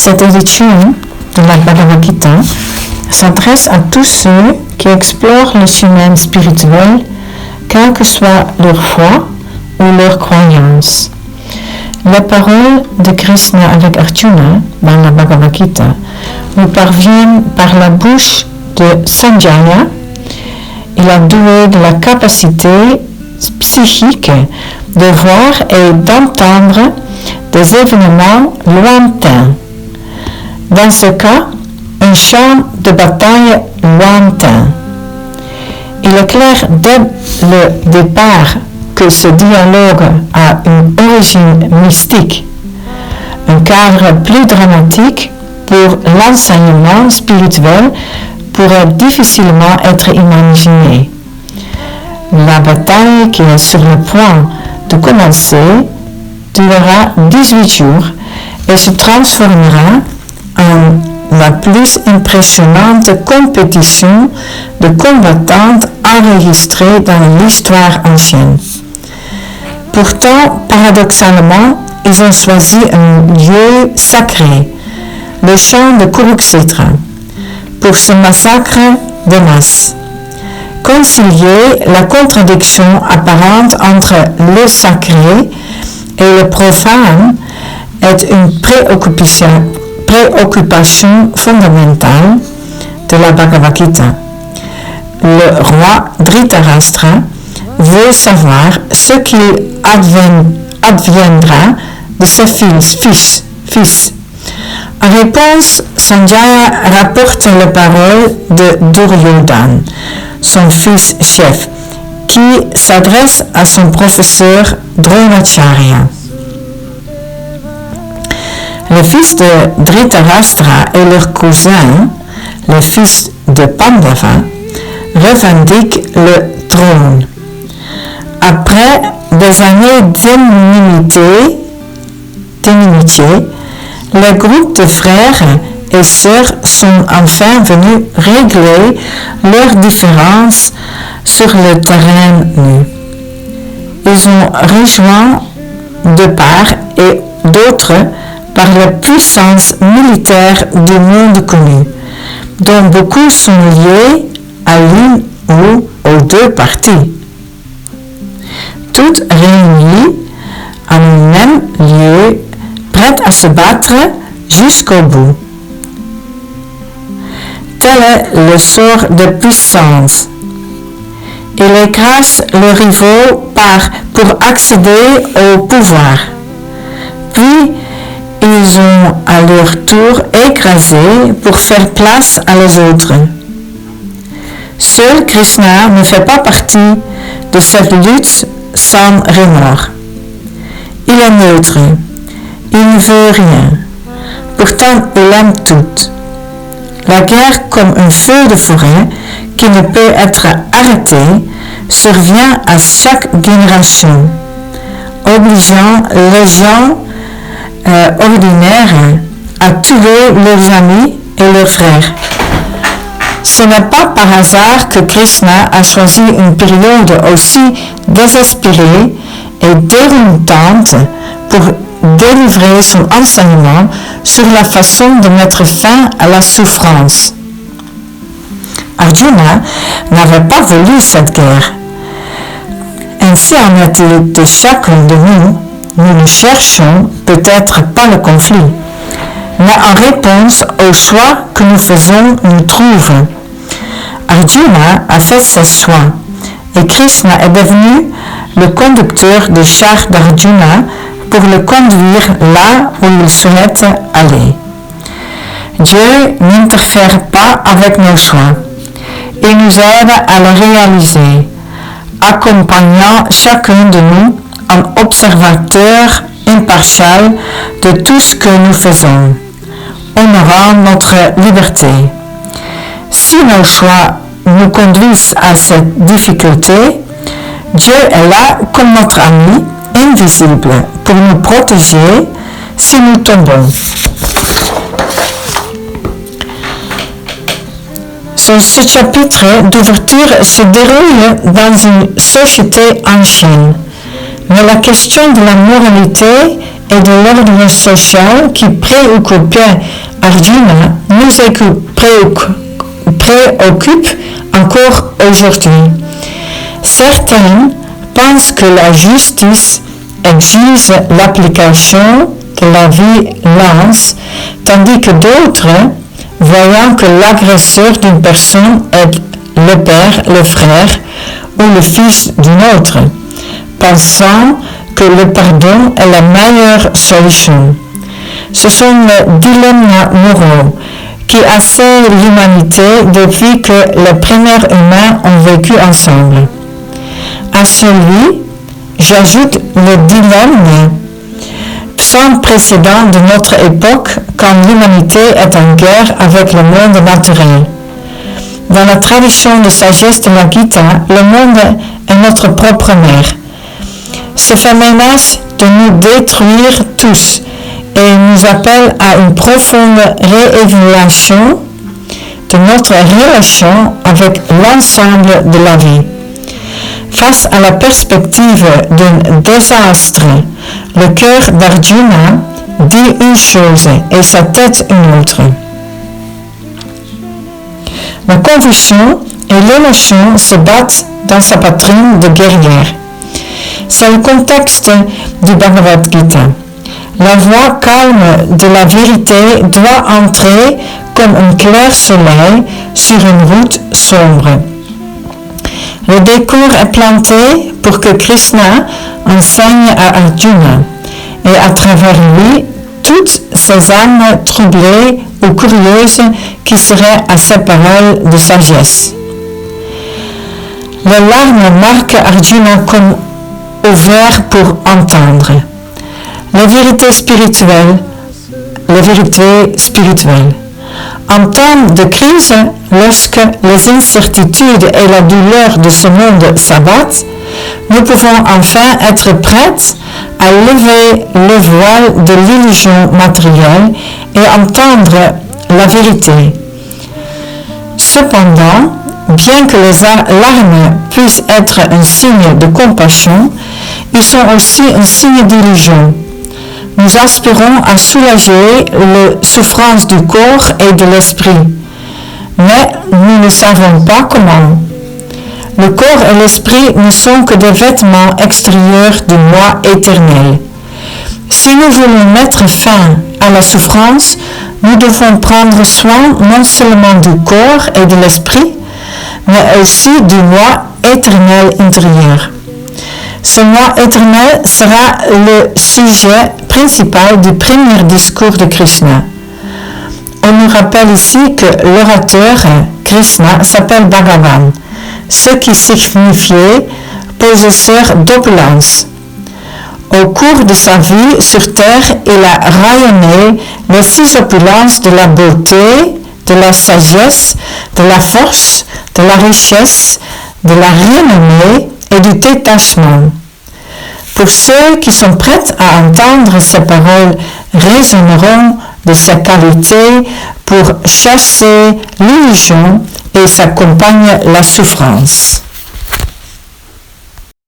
Cette édition de la Bhagavad Gita s'adresse à tous ceux qui explorent le chemin spirituel, quelle que soit leur foi ou leur croyance. Les paroles de Krishna avec Arjuna dans la Bhagavad Gita nous parviennent par la bouche de Sanjaya. Il a doué de la capacité psychique de voir et d'entendre des événements lointains. Dans ce cas, un champ de bataille lointain. Il est clair dès le départ que ce dialogue a une origine mystique, un cadre plus dramatique pour l'enseignement spirituel pourrait difficilement être imaginé. La bataille qui est sur le point de commencer durera 18 jours et se transformera en la plus impressionnante compétition de combattantes enregistrée dans l'histoire ancienne. Pourtant, paradoxalement, ils ont choisi un lieu sacré, le champ de Kurukshetra, pour ce massacre de masse. Concilier la contradiction apparente entre le sacré et le profane est une préoccupation fondamentale de la Bhagavad Gita. Le roi Dhritarashtra veut savoir ce qu'il adviendra de ses fils. En réponse, Sanjaya rapporte les paroles de Duryodhana, son fils chef, qui s'adresse à son professeur Dronacharya. Les fils de Dhritarashtra et leurs cousins, les fils de Pandava, revendiquent le trône. Après des années d'inimitié, les groupes de frères et sœurs sont enfin venus régler leurs différences sur le terrain nu. Ils ont rejoint de part et d'autre par la puissance militaire du monde connu, dont beaucoup sont liés à l'une ou aux deux parties. Toutes réunies en un même lieu, prêtes à se battre jusqu'au bout. Tel est le sort de puissance. Il écrase les rivaux pour accéder au pouvoir. Puis, ils ont à leur tour écrasé pour faire place à les autres. Seul Krishna ne fait pas partie de cette lutte sans remords. Il est neutre. Il ne veut rien. Pourtant, il aime tout. La guerre, comme un feu de forêt qui ne peut être arrêté, survient à chaque génération, obligeant les gens ordinaires à tuer leurs amis et leurs frères. Ce n'est pas par hasard que Krishna a choisi une période aussi désespérée et déroutante pour délivrer son enseignement sur la façon de mettre fin à la souffrance. Arjuna n'avait pas voulu cette guerre. Ainsi en est-il de chacun de nous. Nous ne cherchons peut-être pas le conflit, mais en réponse au choix que nous faisons, nous trouvons. Arjuna a fait ses choix et Krishna est devenu le conducteur du char d'Arjuna pour le conduire là où il souhaite aller. Dieu n'interfère pas avec nos choix. Il nous aide à le réaliser, accompagnant chacun de nous en observateur impartial de tout ce que nous faisons, honorant notre liberté. Si nos choix nous conduisent à cette difficulté, Dieu est là comme notre ami invisible pour nous protéger si nous tombons. Ce chapitre d'ouverture se déroule dans une société ancienne, mais la question de la moralité et de l'ordre social qui préoccupait Arjuna nous préoccupe encore aujourd'hui. Certains pensent que la justice exige l'application de la violence, tandis que d'autres, voyant que l'agresseur d'une personne est le père, le frère ou le fils d'une autre, pensant que le pardon est la meilleure solution. Ce sont les dilemmes moraux qui assaillent l'humanité depuis que les premiers humains ont vécu ensemble. À celui, j'ajoute le dilemme sans précédent de notre époque quand l'humanité est en guerre avec le monde naturel. Dans la tradition de sagesse de la Gita, le monde est notre propre mère. Ce fait menace de nous détruire tous et nous appelle à une profonde réévaluation de notre relation avec l'ensemble de la vie. Face à la perspective d'un désastre, le cœur d'Arjuna dit une chose et sa tête une autre. La confusion et l'émotion se battent dans sa poitrine de guerrière. C'est le contexte du Bhagavad Gita. La voix calme de la vérité doit entrer comme un clair soleil sur une route sombre. Le décor est planté pour que Krishna enseigne à Arjuna et à travers lui toutes ces âmes troublées ou curieuses qui seraient à ces paroles de sagesse. Les larmes marquent Arjuna comme ouvert pour entendre. La vérité spirituelle. En temps de crise, lorsque les incertitudes et la douleur de ce monde s'abattent, nous pouvons enfin être prêts à lever le voile de l'illusion matérielle et entendre la vérité. Cependant, bien que les larmes puissent être un signe de compassion, ils sont aussi un signe d'illusion. Nous aspirons à soulager les souffrances du corps et de l'esprit, mais nous ne savons pas comment. Le corps et l'esprit ne sont que des vêtements extérieurs du moi éternel. Si nous voulons mettre fin à la souffrance, nous devons prendre soin non seulement du corps et de l'esprit, mais aussi du moi éternel intérieur. Ce moi éternel sera le sujet principal du premier discours de Krishna. On nous rappelle ici que l'orateur Krishna s'appelle Bhagavan, ce qui signifiait possesseur d'opulence. Au cours de sa vie sur terre, il a rayonné les 6 opulences de la beauté, de la sagesse, de la force, de la richesse, de la renommée et du détachement. Pour ceux qui sont prêts à entendre ces paroles, résonneront de ses qualités pour chasser l'illusion et s'accompagne la souffrance.